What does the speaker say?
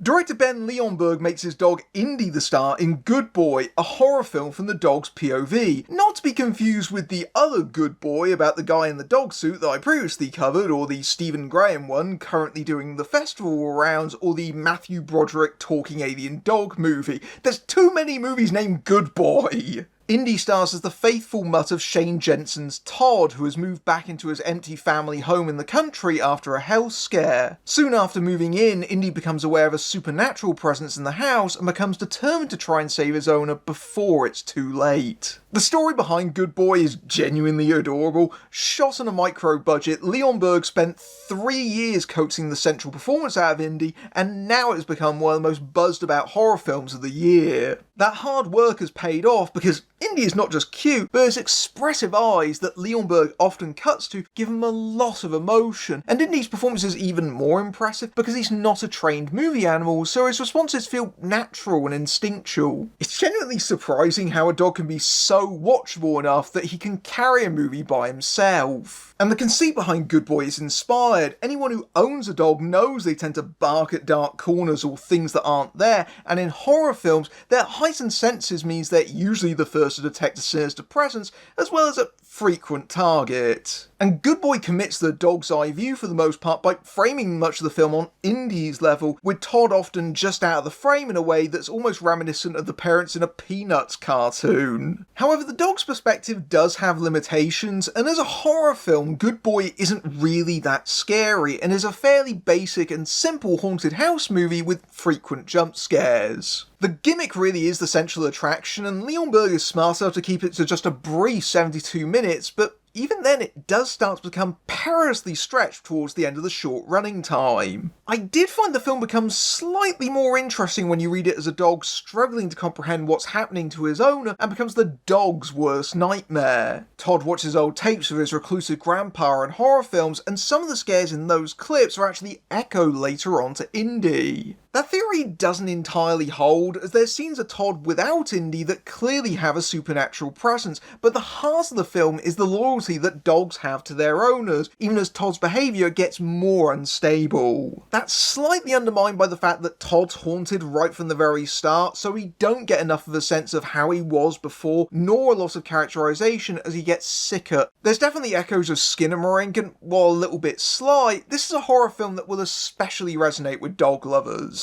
Director Ben Leonberg makes his dog Indy the star in Good Boy, a horror film from the dog's POV. Not to be confused with the other Good Boy about the guy in the dog suit that I previously covered, or the Stephen Graham one currently doing the festival rounds, or the Matthew Broderick talking alien dog movie. There's too many movies named Good Boy! Indy stars as the faithful mutt of Shane Jensen's Todd, who has moved back into his empty family home in the country after a health scare. Soon after moving in, Indy becomes aware of a supernatural presence in the house and becomes determined to try and save his owner before it's too late. The story behind Good Boy is genuinely adorable. Shot on a micro budget, Leonberg spent 3 years coaxing the central performance out of Indy, and now it has become one of the most buzzed about horror films of the year. That hard work has paid off because Indy is not just cute, but his expressive eyes that Leonberg often cuts to give him a lot of emotion. And Indy's performance is even more impressive because he's not a trained movie animal, so his responses feel natural and instinctual. It's genuinely surprising how a dog can be so watchable enough that he can carry a movie by himself. And the conceit behind Good Boy is inspired. Anyone who owns a dog knows they tend to bark at dark corners or things that aren't there, and in horror films, their heightened senses means they're usually the first to detect a sinister presence, as well as a frequent target. And Good Boy commits to the dog's eye view for the most part by framing much of the film on Indy's level, with Todd often just out of the frame in a way that's almost reminiscent of the parents in a Peanuts cartoon. However, the dog's perspective does have limitations, and as a horror film, Good Boy isn't really that scary, and is a fairly basic and simple haunted house movie with frequent jump scares. The gimmick really is the central attraction, and Leonberg is smart enough to keep it to just a brief 72 minutes, but even then it does start to become perilously stretched towards the end of the short running time. I did find the film becomes slightly more interesting when you read it as a dog struggling to comprehend what's happening to his owner and becomes the dog's worst nightmare. Todd watches old tapes of his reclusive grandpa in horror films, and some of the scares in those clips are actually echoed later on to Indy. That theory doesn't entirely hold, as there's scenes of Todd without Indy that clearly have a supernatural presence, but the heart of the film is the loyalty that dogs have to their owners, even as Todd's behaviour gets more unstable. That's slightly undermined by the fact that Todd's haunted right from the very start, so we don't get enough of a sense of how he was before, nor a lot of characterisation as he gets sicker. There's definitely echoes of Skinamarink, and while a little bit sly, this is a horror film that will especially resonate with dog lovers.